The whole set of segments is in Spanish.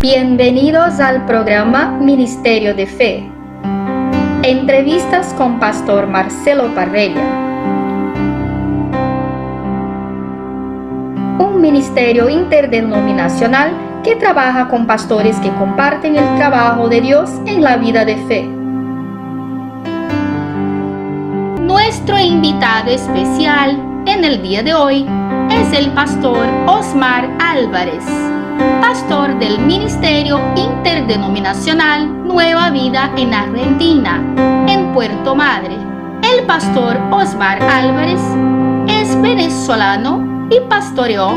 Bienvenidos al programa Ministerio de Fe. Entrevistas con Pastor Marcelo Parrella. Un ministerio interdenominacional que trabaja con pastores que comparten el trabajo de Dios en la vida de fe. Nuestro invitado especial en el día de hoy es el pastor Osmar Álvarez, pastor del Ministerio Interdenominacional Nueva Vida en Argentina, en Puerto Madre. El pastor Osmar Álvarez es venezolano y pastoreó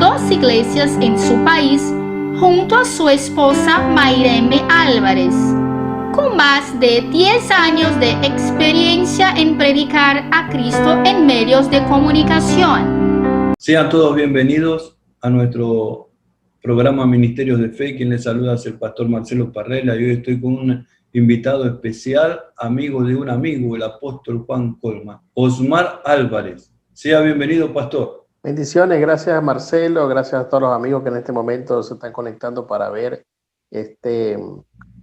2 iglesias en su país junto a su esposa Mayreme Álvarez, con más de 10 años de experiencia en predicar a Cristo en medios de comunicación. Sean todos bienvenidos a nuestro programa Ministerios de Fe. Quien les saluda es el pastor Marcelo Parrella y hoy estoy con un invitado especial, amigo de un amigo, el apóstol Juan Colman, Osmar Álvarez. Sea bienvenido, pastor. Bendiciones, gracias Marcelo, gracias a todos los amigos que en este momento se están conectando para ver este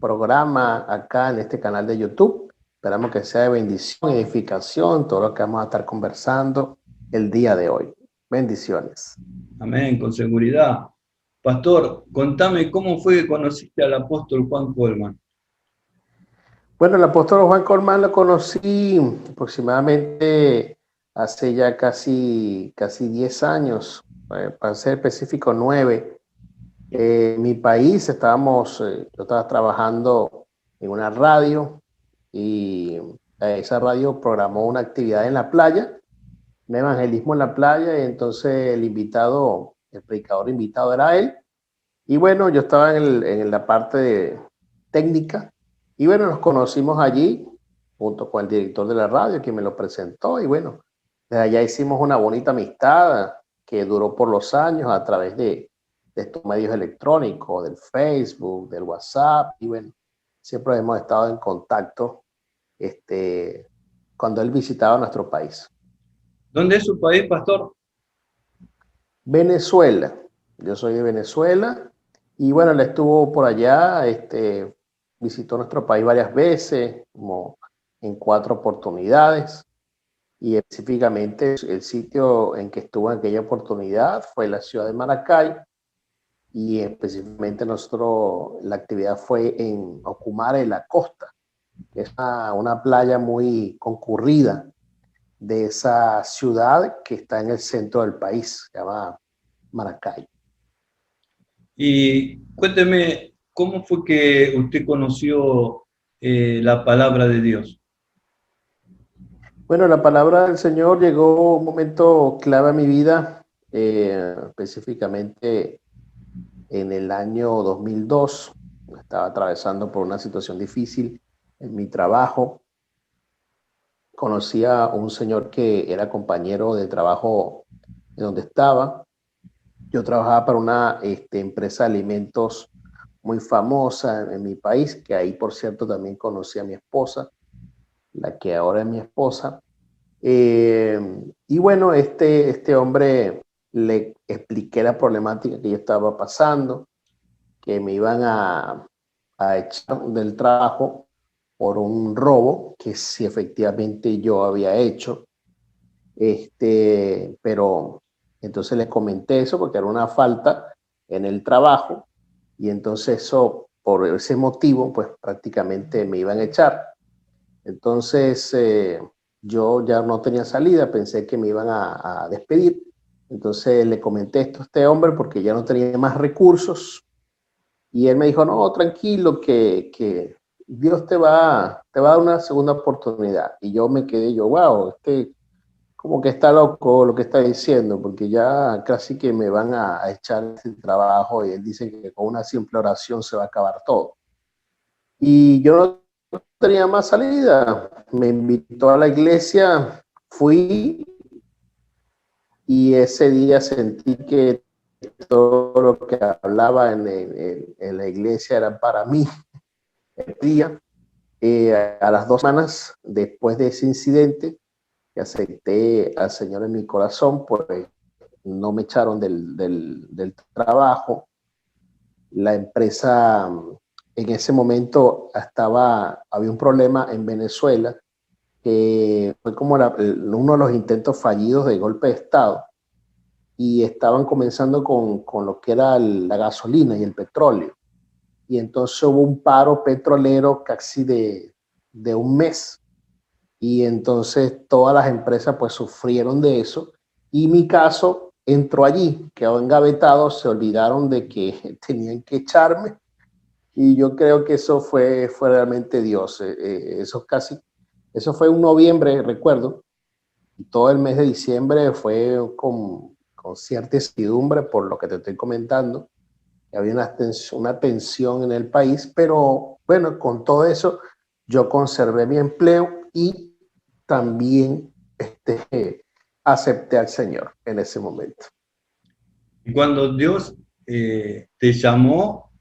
programa acá en este canal de YouTube. Esperamos que sea de bendición, edificación, todo lo que vamos a estar conversando el día de hoy. Bendiciones. Amén, con seguridad. Pastor, contame cómo fue que conociste al apóstol Juan Colman. Bueno, el apóstol Juan Colman lo conocí aproximadamente hace ya casi 10 años, para ser específico 9. En mi país yo estaba trabajando en una radio y esa radio programó una actividad en la playa, un evangelismo en la playa, y entonces el predicador invitado era él. Y bueno, yo estaba en la parte técnica y bueno, nos conocimos allí junto con el director de la radio, quien me lo presentó, y bueno, desde allá hicimos una bonita amistad que duró por los años a través de estos medios electrónicos, del Facebook, del WhatsApp, y bueno, siempre hemos estado en contacto cuando él visitaba nuestro país. ¿Dónde es su país, pastor? Venezuela. Yo soy de Venezuela y bueno, él estuvo por allá, visitó nuestro país varias veces, como en 4 oportunidades. Y específicamente el sitio en que estuvo en aquella oportunidad fue la ciudad de Maracay, y específicamente la actividad fue en Ocumare, la costa, que es una playa muy concurrida de esa ciudad que está en el centro del país, se llama Maracay. Y cuénteme, ¿cómo fue que usted conoció la palabra de Dios? Bueno, la palabra del Señor llegó un momento clave a mi vida, específicamente en el año 2002. Estaba atravesando por una situación difícil en mi trabajo. Conocí a un señor que era compañero de trabajo en donde estaba. Yo trabajaba para una empresa de alimentos muy famosa en mi país, que ahí, por cierto, también conocí a mi esposa, la que ahora es mi esposa. Y bueno, este hombre, le expliqué la problemática que yo estaba pasando, que me iban a echar del trabajo por un robo que sí efectivamente yo había hecho. Pero entonces les comenté eso porque era una falta en el trabajo, y entonces eso, por ese motivo, pues prácticamente me iban a echar. Entonces yo ya no tenía salida, pensé que me iban a despedir. Entonces le comenté esto a este hombre porque ya no tenía más recursos, y él me dijo, no, tranquilo, que Dios te va a dar una segunda oportunidad. Y yo me quedé, wow, como que está loco lo que está diciendo, porque ya casi que me van a echar el trabajo, y él dice que con una simple oración se va a acabar todo. Y yo no tenía más salida. Me invitó a la iglesia, fui, y ese día sentí que todo lo que hablaba en la iglesia era para mí. El día, a las 2 semanas después de ese incidente, que acepté al Señor en mi corazón, pues no me echaron del trabajo. La empresa en ese momento había un problema en Venezuela, que fue como uno de los intentos fallidos de golpe de Estado, y estaban comenzando con lo que era la gasolina y el petróleo. Y entonces hubo un paro petrolero casi de un mes. Y entonces todas las empresas pues sufrieron de eso. Y mi caso entró allí, quedó engavetado, se olvidaron de que tenían que echarme. Y yo creo que eso fue realmente Dios. Eso fue en noviembre, recuerdo. Y todo el mes de diciembre fue con cierta incertidumbre por lo que te estoy comentando. Había una tensión en el país, pero bueno, con todo eso yo conservé mi empleo y también acepté al Señor en ese momento. Y cuando Dios te llamó,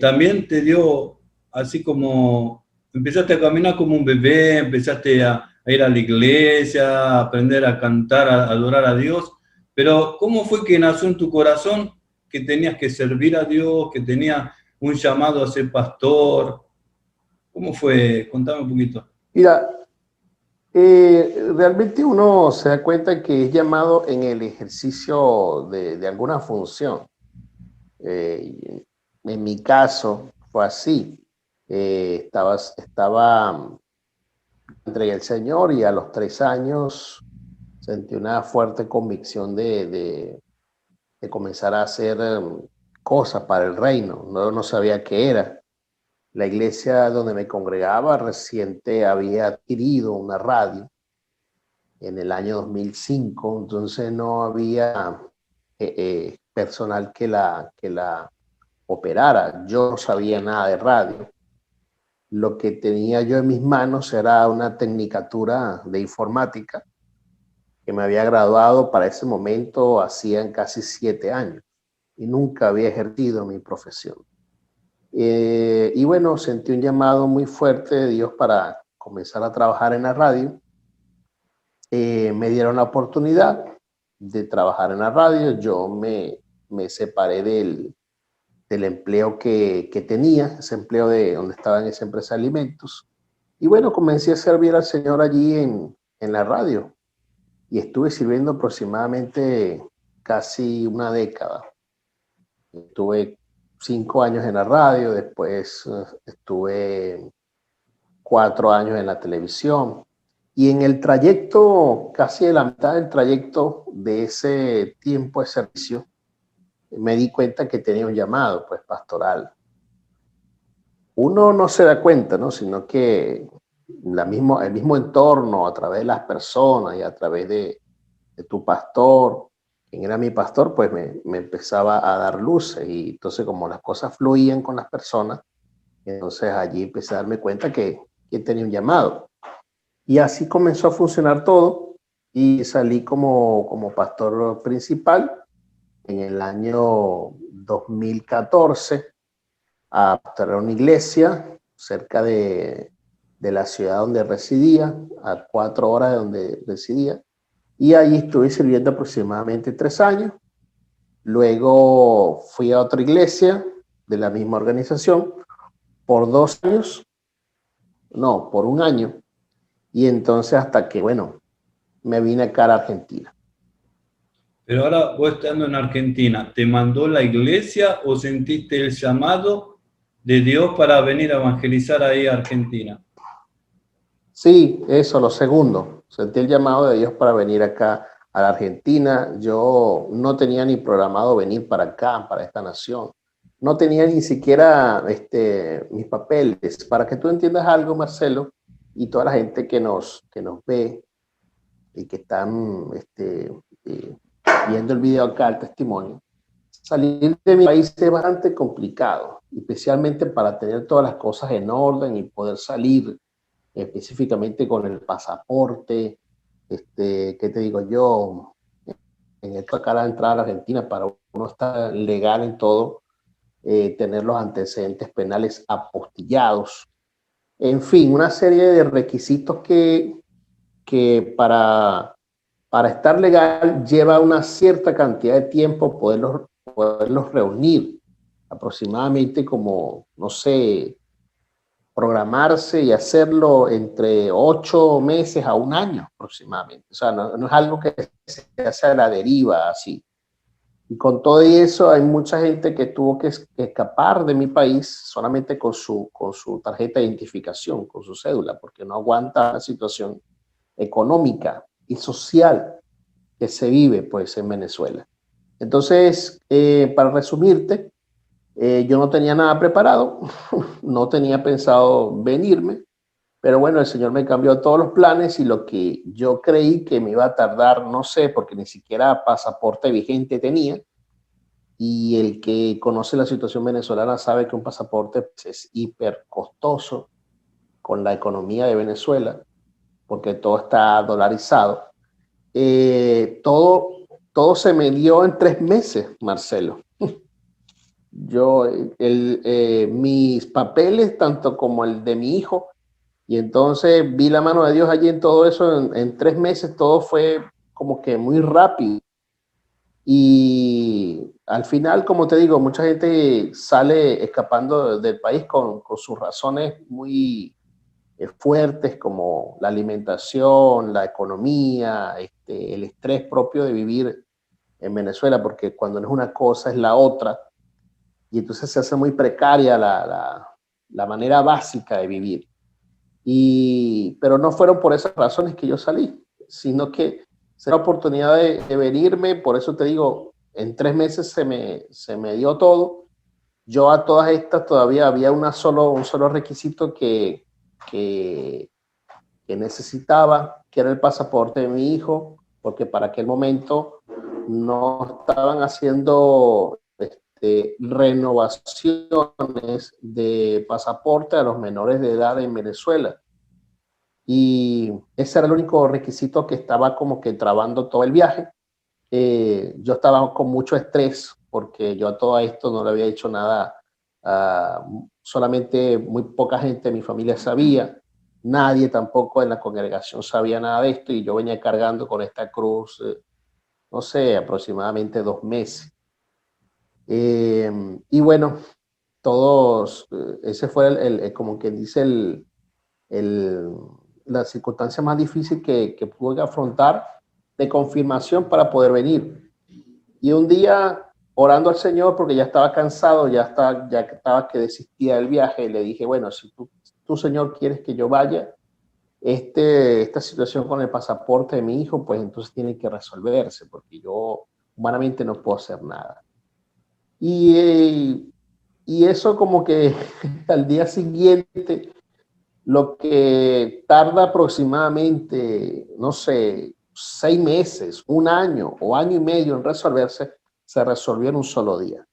también te dio, así como empezaste a caminar como un bebé, empezaste a ir a la iglesia, a aprender a cantar, a adorar a Dios, pero ¿cómo fue que nació en tu corazón que tenías que servir a Dios, que tenías un llamado a ser pastor? ¿Cómo fue? Contame un poquito. Mira, realmente uno se da cuenta que es llamado en el ejercicio de alguna función. En mi caso fue así. Entregué al Señor y a los 3 años sentí una fuerte convicción de comenzar a hacer cosas para el reino. No sabía qué era. La iglesia donde me congregaba reciente había adquirido una radio en el año 2005, entonces no había personal que la operara. Yo no sabía nada de radio. Lo que tenía yo en mis manos era una tecnicatura de informática que me había graduado para ese momento hacían casi 7 años y nunca había ejercido mi profesión. Y bueno, sentí un llamado muy fuerte de Dios para comenzar a trabajar en la radio. Me dieron la oportunidad de trabajar en la radio. Yo me separé del empleo que tenía, ese empleo de donde estaba en esa empresa de alimentos. Y bueno, comencé a servir al Señor allí en la radio. Y estuve sirviendo aproximadamente casi una década. Estuve 5 años en la radio, después estuve 4 años en la televisión. Y en el trayecto, casi de la mitad del trayecto de ese tiempo de servicio, me di cuenta que tenía un llamado, pues, pastoral. Uno no se da cuenta, ¿no? Sino que el mismo entorno, a través de las personas y a través de tu pastor, quien era mi pastor, pues me empezaba a dar luces. Y entonces, como las cosas fluían con las personas, entonces allí empecé a darme cuenta que tenía un llamado. Y así comenzó a funcionar todo y salí como pastor principal en el año 2014 a pastorear una iglesia cerca de la ciudad donde residía, a 4 horas de donde residía. Y allí estuve sirviendo aproximadamente 3 años. Luego fui a otra iglesia de la misma organización por 2 años, no, por 1 año. Y entonces hasta que, bueno, me vine acá a la Argentina. Pero ahora vos estando en Argentina, ¿te mandó la iglesia o sentiste el llamado de Dios para venir a evangelizar ahí a Argentina? Sí, eso, lo segundo. Sentí el llamado de Dios para venir acá a la Argentina. Yo no tenía ni programado venir para acá, para esta nación. No tenía ni siquiera mis papeles. Para que tú entiendas algo, Marcelo, y toda la gente que nos ve y que están viendo el video acá, el testimonio, salir de mi país es bastante complicado, especialmente para tener todas las cosas en orden y poder salir específicamente con el pasaporte, ¿qué te digo yo? En el acá la entrada a la Argentina, para uno estar legal en todo, tener los antecedentes penales apostillados, en fin, una serie de requisitos que para estar legal lleva una cierta cantidad de tiempo poderlos reunir. aproximadamente como, no sé, programarse y hacerlo entre 8 meses a un año aproximadamente. O sea, no es algo que se hace a la deriva así. Y con todo eso hay mucha gente que tuvo que escapar de mi país solamente con su tarjeta de identificación, con su cédula, porque no aguanta la situación económica y social que se vive pues en Venezuela. Entonces, para resumirte, yo no tenía nada preparado, no tenía pensado venirme, pero bueno, el Señor me cambió todos los planes y lo que yo creí que me iba a tardar, no sé, porque ni siquiera pasaporte vigente tenía, y el que conoce la situación venezolana sabe que un pasaporte pues, es hiper costoso con la economía de Venezuela, porque todo está dolarizado. Todo se me dio en 3 meses, Marcelo. Yo, mis papeles, tanto como el de mi hijo, y entonces vi la mano de Dios allí en todo eso, en 3 meses todo fue como que muy rápido. Y al final, como te digo, mucha gente sale escapando del país con sus razones muy fuertes, como la alimentación, la economía, el estrés propio de vivir en Venezuela, porque cuando no es una cosa es la otra, y entonces se hace muy precaria la manera básica de vivir. Pero no fueron por esas razones que yo salí, sino que será la oportunidad de venirme. Por eso te digo, en 3 meses se me dio todo. Yo a todas estas todavía había un solo requisito que necesitaba, que era el pasaporte de mi hijo, porque para aquel momento no estaban haciendo renovaciones de pasaporte a los menores de edad en Venezuela. Y ese era el único requisito que estaba como que trabando todo el viaje. Yo estaba con mucho estrés porque yo a todo esto no le había hecho nada, solamente muy poca gente de mi familia sabía, nadie tampoco en la congregación sabía nada de esto, y yo venía cargando con esta cruz, no sé, aproximadamente 2 meses. Y bueno, ese fue como quien dice la circunstancia más difícil que pude afrontar de confirmación para poder venir. Y un día, orando al Señor, porque ya estaba cansado, ya estaba que desistía del viaje, le dije, bueno, si tú Señor, quieres que yo vaya, esta situación con el pasaporte de mi hijo, pues entonces tiene que resolverse, porque yo humanamente no puedo hacer nada. Y eso como que al día siguiente, lo que tarda aproximadamente, no sé, 6 meses, 1 año o año y medio en resolverse, se resolvió en un solo día.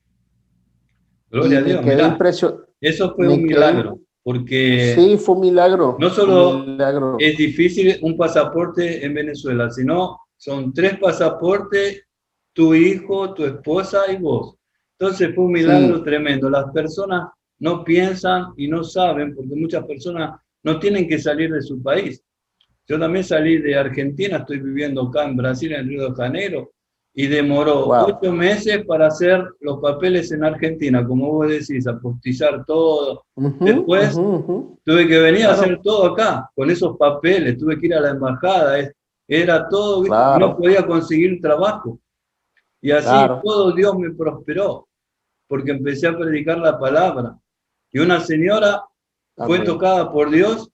Gloria Y a Dios, me quedé mirá, impresionado. eso fue un milagro, porque Sí, fue un milagro. no solo Un milagro. es difícil un pasaporte en Venezuela, sino son 3 pasaportes, tu hijo, tu esposa y vos. Entonces fue un milagro tremendo. Las personas no piensan y no saben, porque muchas personas no tienen que salir de su país. Yo también salí de Argentina, estoy viviendo acá en Brasil, en Río de Janeiro, y demoró 8 meses para hacer los papeles en Argentina, como vos decís, apostillar todo. Después tuve que venir a hacer todo acá, con esos papeles, tuve que ir a la embajada, era todo, ¿viste? No podía conseguir trabajo. Y así todo Dios me prosperó, porque empecé a predicar la palabra. Y una señora fue tocada por Dios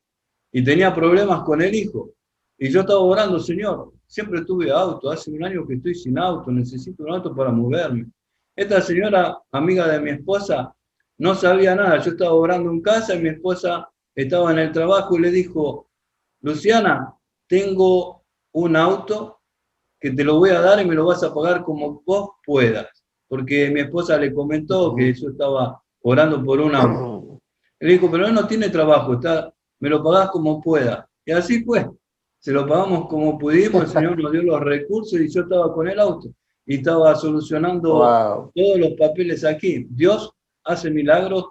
y tenía problemas con el hijo. Y yo estaba orando, Señor, siempre tuve auto, hace 1 año que estoy sin auto, necesito un auto para moverme. Esta señora, amiga de mi esposa, no sabía nada. Yo estaba orando en casa y mi esposa estaba en el trabajo y le dijo, Luciana, tengo un auto que te lo voy a dar y me lo vas a pagar como vos puedas. Porque mi esposa le comentó que yo estaba orando por un auto. Le dijo, pero él no tiene trabajo, me lo pagás como pueda. Y así fue. Se lo pagamos como pudimos, el Señor nos dio los recursos y yo estaba con el auto. Y estaba solucionando todos los papeles aquí. Dios hace milagros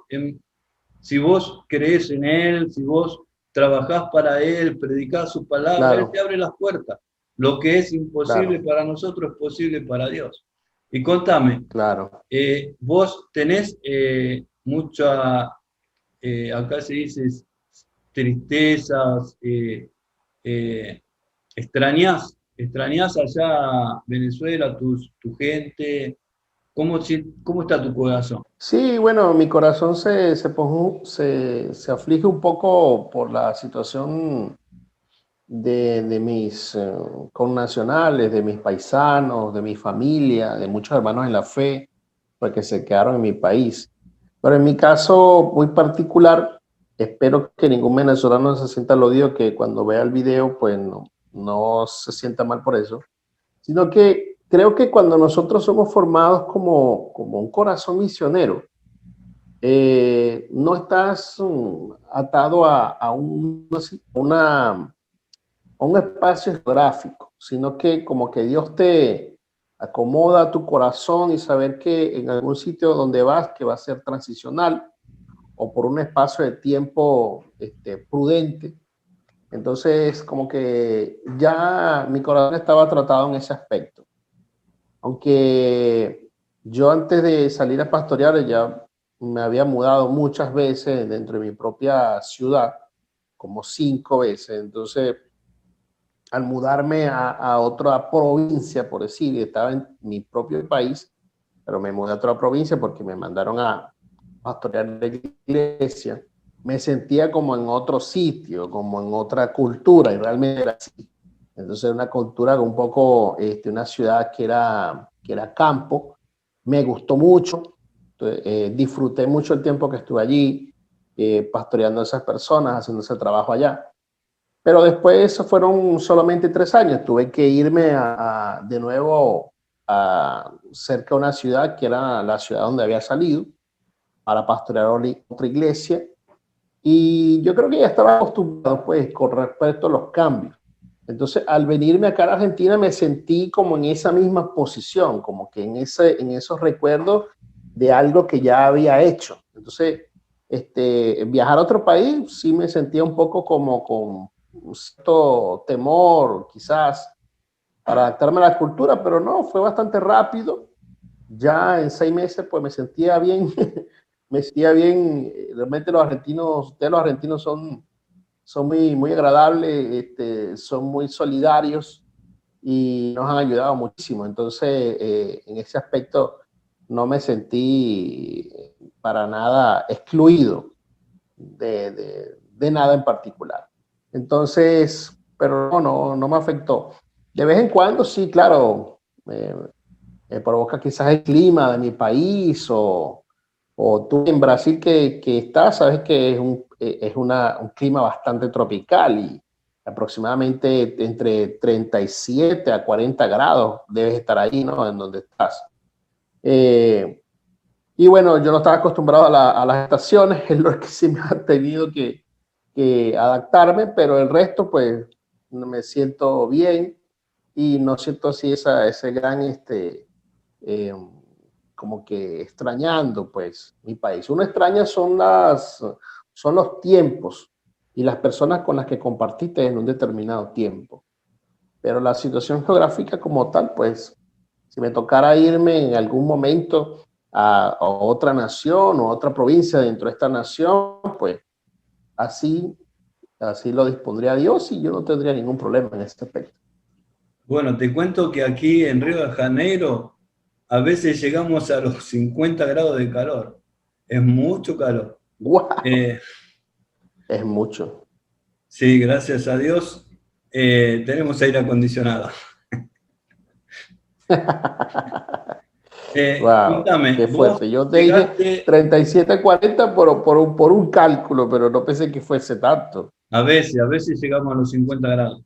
si vos crees en Él, si vos trabajás para Él, predicás su palabra, Él te abre las puertas. Lo que es imposible para nosotros es posible para Dios. Y contame, Claro. vos tenés mucha, acá se dice, tristezas, eh, extrañás allá Venezuela, tu gente, ¿cómo está tu corazón? Sí, bueno, mi corazón se aflige un poco por la situación de mis connacionales, de mis paisanos, de mi familia, de muchos hermanos en la fe, pues que se quedaron en mi país. Pero en mi caso muy particular, espero que ningún venezolano se sienta aludido, que cuando vea el video, pues no se sienta mal por eso, sino que creo que cuando nosotros somos formados como un corazón misionero, no estás atado a un espacio geográfico, sino que como que Dios te acomoda a tu corazón y saber que en algún sitio donde vas, que va a ser transicional o por un espacio de tiempo prudente. Entonces, como que ya mi corazón estaba tratado en ese aspecto. Aunque yo antes de salir a pastorear ya me había mudado muchas veces dentro de mi propia ciudad, como 5 veces. Entonces, al mudarme a otra provincia, por decir, estaba en mi propio país, pero me mudé a otra provincia porque me mandaron a pastorear la iglesia, me sentía como en otro sitio, como en otra cultura, y realmente era así. Entonces, una cultura un poco, una ciudad que era campo, me gustó mucho, disfruté mucho el tiempo que estuve allí, pastoreando a esas personas, haciendo ese trabajo allá. Pero después fueron solamente 3 años. Tuve que irme de nuevo a cerca de una ciudad que era la ciudad donde había salido para pastorear otra iglesia. Y yo creo que ya estaba acostumbrado pues con respecto a los cambios. Entonces, al venirme acá a Argentina me sentí como en esa misma posición, como que en esos recuerdos de algo que ya había hecho. Entonces, viajar a otro país sí me sentía un poco como con un cierto temor, quizás, para adaptarme a la cultura, pero no, fue bastante rápido. Ya en 6 meses, pues me sentía bien, me sentía bien. Realmente ustedes los argentinos son muy agradables, son muy solidarios y nos han ayudado muchísimo. Entonces, en ese aspecto, no me sentí para nada excluido de nada en particular. Entonces, pero no me afectó. De vez en cuando, sí, claro, me provoca quizás el clima de mi país o tú en Brasil que estás, sabes que es un clima bastante tropical y aproximadamente entre 37 a 40 grados debes estar ahí, ¿no? En donde estás. Y bueno, yo no estaba acostumbrado a las estaciones, es lo que sí me ha tenido que adaptarme, pero el resto, pues, me siento bien y no siento así ese gran, eh, como que extrañando, pues, mi país. Uno extraña son los tiempos y las personas con las que compartiste en un determinado tiempo. Pero la situación geográfica como tal, pues, si me tocara irme en algún momento a otra nación o otra provincia dentro de esta nación, pues así, así lo dispondría Dios y yo no tendría ningún problema en este aspecto. Bueno, te cuento que aquí en Río de Janeiro a veces llegamos a los 50 grados de calor. Es mucho calor. ¡Wow! Eh, Es mucho. sí, gracias a Dios tenemos aire acondicionado. ¡Wow! Contame, ¡Qué vos fuerte! Yo te dije llegaste, 37, 40 por un cálculo, pero no pensé que fuese tanto. a veces llegamos a los 50 grados.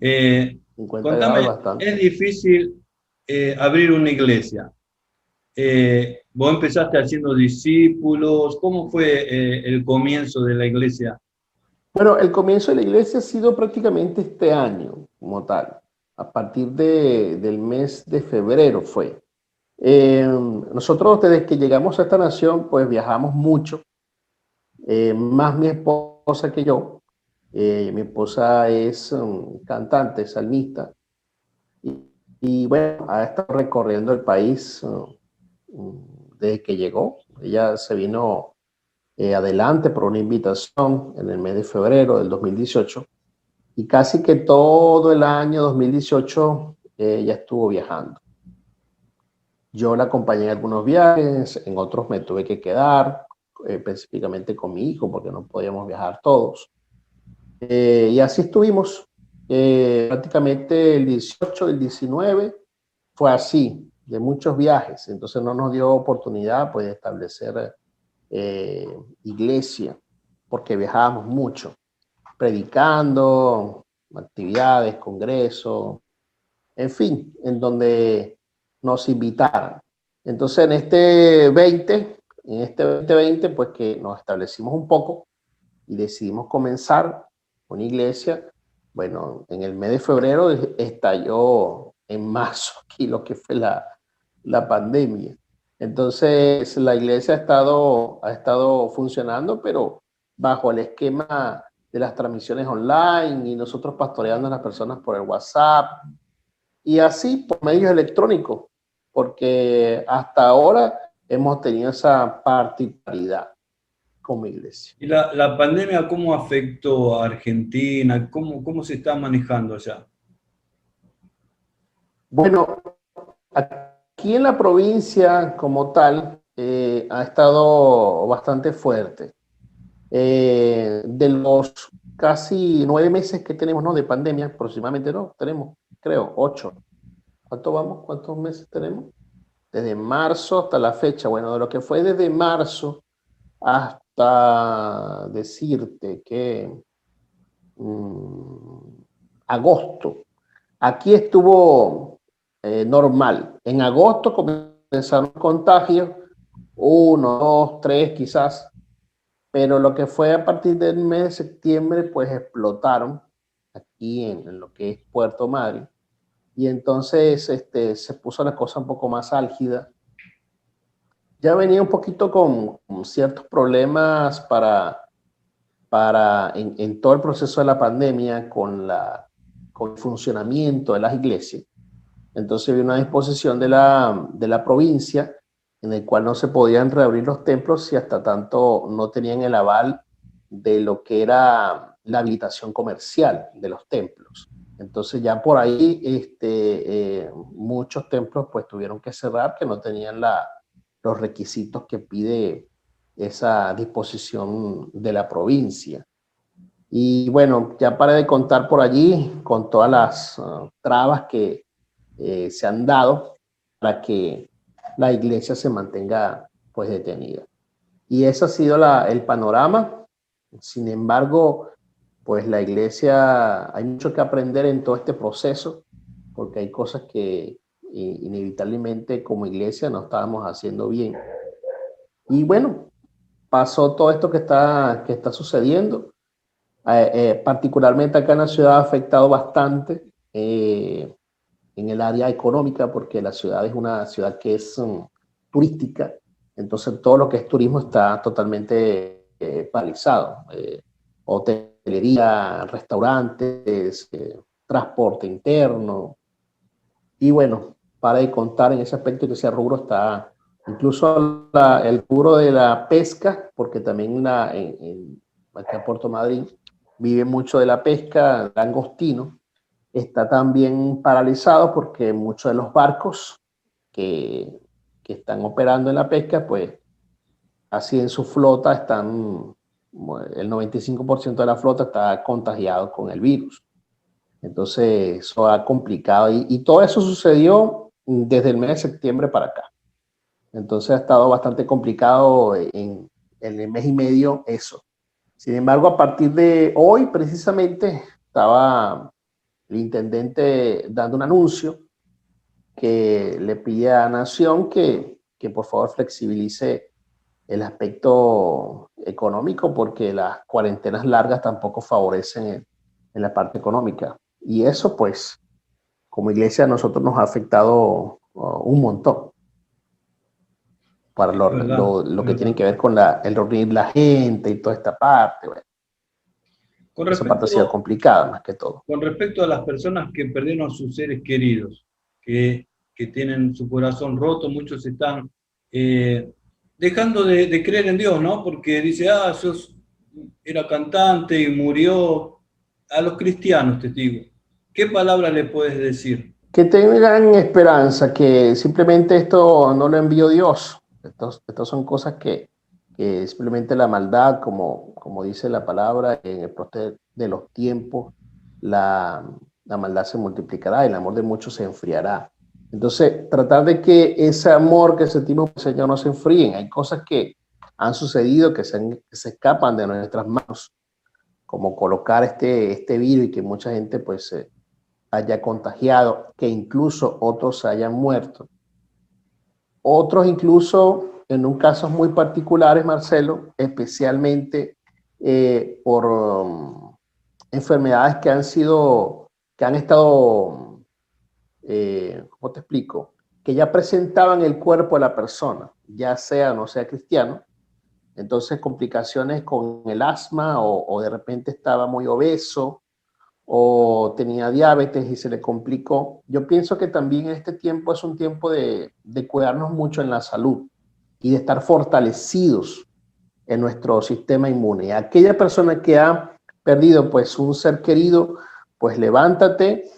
Eh, 50 grados es Contame, es bastante. difícil abrir una iglesia. Vos empezaste haciendo discípulos, ¿cómo fue el comienzo de la iglesia? Bueno, el comienzo de la iglesia ha sido prácticamente este año, como tal. A partir del mes de febrero fue. Nosotros desde que llegamos a esta nación, pues viajamos mucho, más mi esposa que yo. Mi esposa es cantante, salmista, y, y bueno, ha estado recorriendo el país desde que llegó. Ella se vino adelante por una invitación en el mes de febrero del 2018 y casi que todo el año 2018 ella estuvo viajando. Yo la acompañé en algunos viajes, en otros me tuve que quedar, específicamente con mi hijo, porque no podíamos viajar todos. Y así estuvimos. Prácticamente el 18, el 19 fue así, de muchos viajes. Entonces no nos dio oportunidad pues, de establecer iglesia, porque viajábamos mucho, predicando, actividades, congresos, en fin, en donde nos invitaran. Entonces en este 2020, pues que nos establecimos un poco y decidimos comenzar una iglesia. Bueno, en el mes de febrero estalló en marzo aquí lo que fue la pandemia. Entonces la iglesia ha estado funcionando, pero bajo el esquema de las transmisiones online y nosotros pastoreando a las personas por el WhatsApp y así por medios electrónicos, porque hasta ahora hemos tenido esa particularidad como iglesia. ¿Y la pandemia cómo afectó a Argentina? ¿Cómo se está manejando allá? Bueno, aquí en la provincia como tal ha estado bastante fuerte. De los casi 9 meses que tenemos, ¿no?, de pandemia, aproximadamente, no, tenemos, creo, 8. ¿Cuánto vamos? ¿Cuántos meses tenemos? Desde marzo hasta la fecha. Bueno, de lo que fue desde marzo hasta decirte que agosto, aquí estuvo normal. En agosto comenzaron los contagios, 1, 2, 3 quizás, pero lo que fue a partir del mes de septiembre, pues explotaron aquí en lo que es Puerto Madryn, y entonces se puso la cosa un poco más álgida. Ya venía un poquito con ciertos problemas en todo el proceso de la pandemia con el funcionamiento de las iglesias. Entonces había una disposición de la provincia en el cual no se podían reabrir los templos si hasta tanto no tenían el aval de lo que era la habilitación comercial de los templos. Entonces ya por ahí muchos templos pues tuvieron que cerrar, que no tenían los requisitos que pide esa disposición de la provincia. Y bueno, ya para de contar por allí con todas las trabas que se han dado para que la iglesia se mantenga pues detenida. Y ese ha sido el panorama. Sin embargo, pues la iglesia, hay mucho que aprender en todo este proceso, porque hay cosas que inevitablemente como iglesia no estábamos haciendo bien. Y bueno, pasó todo esto que está sucediendo. Particularmente acá en la ciudad ha afectado bastante en el área económica, porque la ciudad es una ciudad que es turística, entonces todo lo que es turismo está totalmente paralizado. Hotelería, restaurantes, transporte interno, y bueno, para de contar en ese aspecto que ese rubro está, incluso el rubro de la pesca, porque también acá en Puerto Madryn vive mucho de la pesca, langostino, está también paralizado porque muchos de los barcos que están operando en la pesca, pues así en su flota están, el 95% de la flota está contagiado con el virus. Entonces eso ha complicado y todo eso sucedió desde el mes de septiembre para acá. Entonces ha estado bastante complicado en el mes y medio eso. Sin embargo, a partir de hoy precisamente estaba el intendente dando un anuncio que le pide a Nación que por favor flexibilice el aspecto económico, porque las cuarentenas largas tampoco favorecen en la parte económica. Y eso, pues, como iglesia a nosotros nos ha afectado un montón para lo que tiene que ver con el reunir la gente y toda esta parte. Bueno, esa parte ha sido complicada más que todo. Con respecto a las personas que perdieron a sus seres queridos, que tienen su corazón roto, muchos están dejando de creer en Dios, ¿no? Porque dice, Sos era cantante y murió. A los cristianos, te digo, ¿qué palabra le puedes decir? Que tengan esperanza, que simplemente esto no lo envió Dios. Estos son cosas que simplemente la maldad, como dice la palabra, en el proceso de los tiempos, la maldad se multiplicará y el amor de muchos se enfriará. Entonces, tratar de que ese amor que sentimos por el Señor no se enfríen. Hay cosas que han sucedido que se escapan de nuestras manos, como colocar este virus y que mucha gente pues haya contagiado, que incluso otros hayan muerto. Otros incluso, en un casos muy particulares, Marcelo, especialmente por enfermedades que han estado, ¿cómo te explico? Que ya presentaban el cuerpo de la persona, ya sea o no sea cristiano. Entonces, complicaciones con el asma o de repente estaba muy obeso o tenía diabetes y se le complicó. Yo pienso que también este tiempo es un tiempo de cuidarnos mucho en la salud y de estar fortalecidos en nuestro sistema inmune. Aquella persona que ha perdido pues un ser querido, pues levántate,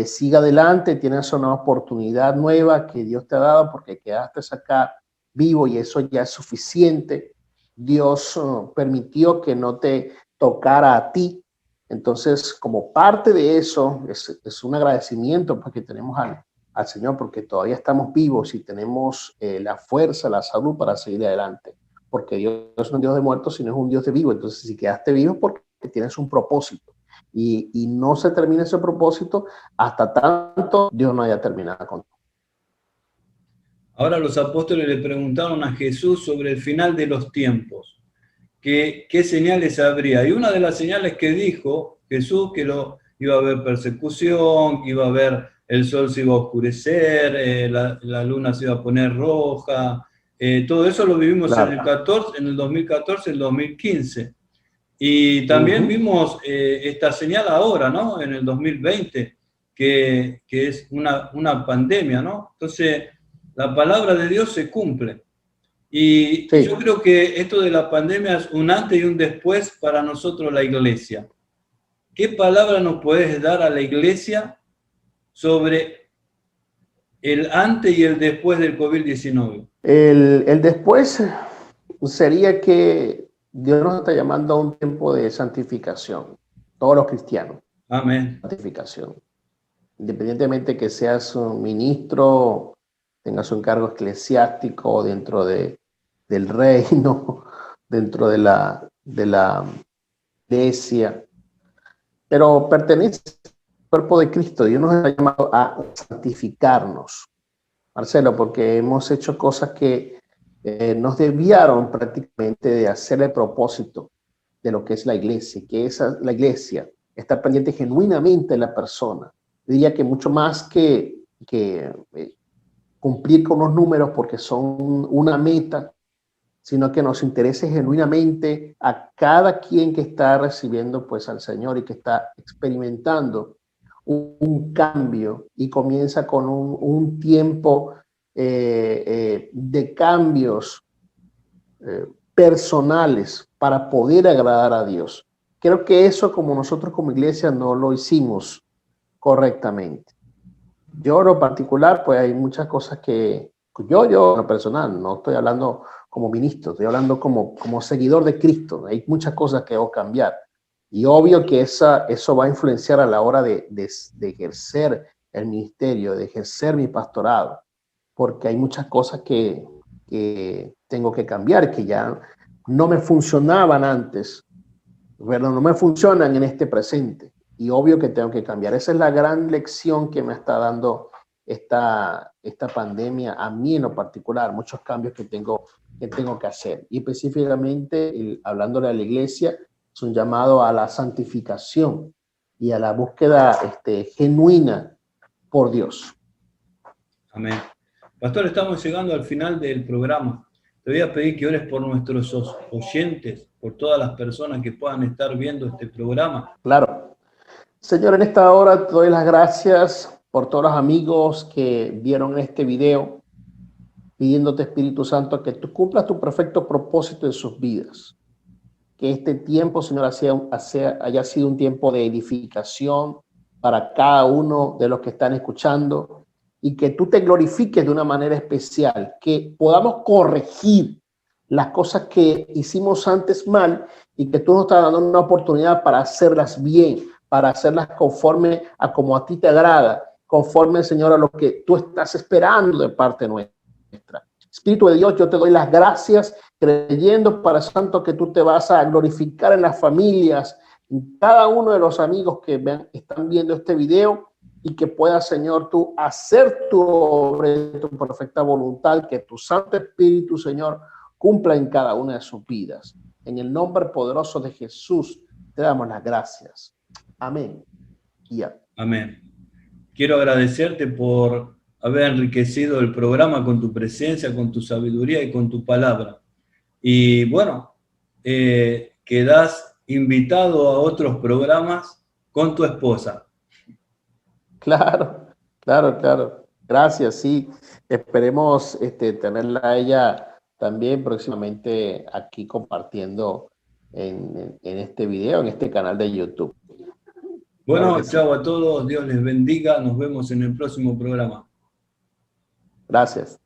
siga adelante, tienes una oportunidad nueva que Dios te ha dado porque quedaste acá vivo y eso ya es suficiente. Dios permitió que no te tocara a ti. Entonces, como parte de eso, es un agradecimiento porque tenemos al Señor, porque todavía estamos vivos y tenemos la fuerza, la salud para seguir adelante. Porque Dios no es un Dios de muertos, sino es un Dios de vivos. Entonces, si quedaste vivo es porque tienes un propósito. Y no se termina ese propósito hasta tanto Dios no haya terminado con. Ahora los apóstoles le preguntaron a Jesús sobre el final de los tiempos. ¿Qué señales habría? Y una de las señales que dijo Jesús, que iba a haber persecución, que iba a haber el sol se iba a oscurecer, la luna se iba a poner roja, todo eso lo vivimos claro. en el 2014, en el 2015. Y también vimos esta señal ahora, ¿no? En el 2020, que es una pandemia, ¿no? Entonces, la palabra de Dios se cumple. Y sí. Yo creo que esto de la pandemia es un antes y un después para nosotros la iglesia. ¿Qué palabra nos puedes dar a la iglesia sobre el antes y el después del COVID-19? El después sería que Dios nos está llamando a un tiempo de santificación. Todos los cristianos. Amén. Santificación. Independientemente que seas un ministro, tengas un cargo eclesiástico dentro del reino, dentro de la iglesia, pero pertenece al cuerpo de Cristo. Dios nos ha llamado a santificarnos, Marcelo, porque hemos hecho cosas que nos desviaron prácticamente de hacer el propósito de lo que es la iglesia, que es la iglesia, estar pendiente genuinamente de la persona. Diría que mucho más que cumplir con los números porque son una meta, sino que nos interese genuinamente a cada quien que está recibiendo pues al Señor y que está experimentando un cambio y comienza con un tiempo de cambios personales para poder agradar a Dios. Creo que eso como nosotros como iglesia no lo hicimos correctamente. Yo en lo particular, pues hay muchas cosas que yo en lo personal, no estoy hablando como ministro, estoy hablando como seguidor de Cristo. Hay muchas cosas que debo cambiar. Y obvio que eso va a influenciar a la hora de ejercer el ministerio, de ejercer mi pastorado, porque hay muchas cosas que tengo que cambiar, que ya no me funcionaban antes, ¿verdad? No me funcionan en este presente. Y obvio que tengo que cambiar. Esa es la gran lección que me está dando esta pandemia a mí en lo particular, muchos cambios que tengo que hacer. Y específicamente, hablándole a la iglesia, es un llamado a la santificación y a la búsqueda genuina por Dios. Amén. Pastor, estamos llegando al final del programa. Te voy a pedir que ores por nuestros oyentes, por todas las personas que puedan estar viendo este programa. Claro. Señor, en esta hora te doy las gracias por todos los amigos que vieron este video, pidiéndote, Espíritu Santo, que tú cumplas tu perfecto propósito en sus vidas. Que este tiempo, Señor, haya sido un tiempo de edificación para cada uno de los que están escuchando, y que tú te glorifiques de una manera especial, que podamos corregir las cosas que hicimos antes mal y que tú nos estás dando una oportunidad para hacerlas bien, para hacerlas conforme a como a ti te agrada, conforme, Señor, a lo que tú estás esperando de parte nuestra. Espíritu de Dios, yo te doy las gracias, creyendo, Padre Santo, que tú te vas a glorificar en las familias, en cada uno de los amigos que están viendo este video, y que puedas, Señor, tú hacer tu obra, tu perfecta voluntad, que tu Santo Espíritu, Señor, cumpla en cada una de sus vidas. En el nombre poderoso de Jesús te damos las gracias. Amén. Y amén. Amén. Quiero agradecerte por haber enriquecido el programa con tu presencia, con tu sabiduría y con tu palabra. Y bueno, quedás invitado a otros programas con tu esposa. Claro, claro, claro. Gracias, sí. Esperemos tenerla a ella también próximamente aquí compartiendo en este video, en este canal de YouTube. Bueno, Claro que chao sí. a todos, Dios les bendiga, nos vemos en el próximo programa. Gracias.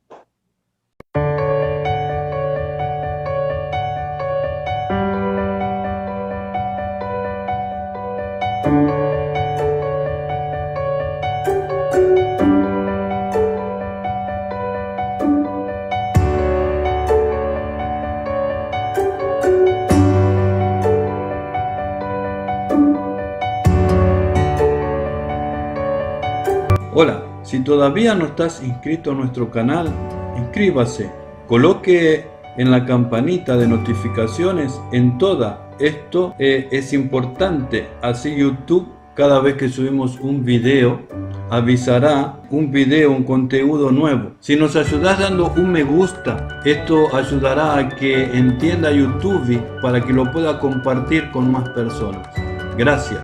Hola, si todavía no estás inscrito a nuestro canal, inscríbase, coloque en la campanita de notificaciones en toda. Esto es importante, así YouTube cada vez que subimos un video avisará un video, un contenido nuevo. Si nos ayudas dando un me gusta, esto ayudará a que entienda YouTube para que lo pueda compartir con más personas. Gracias.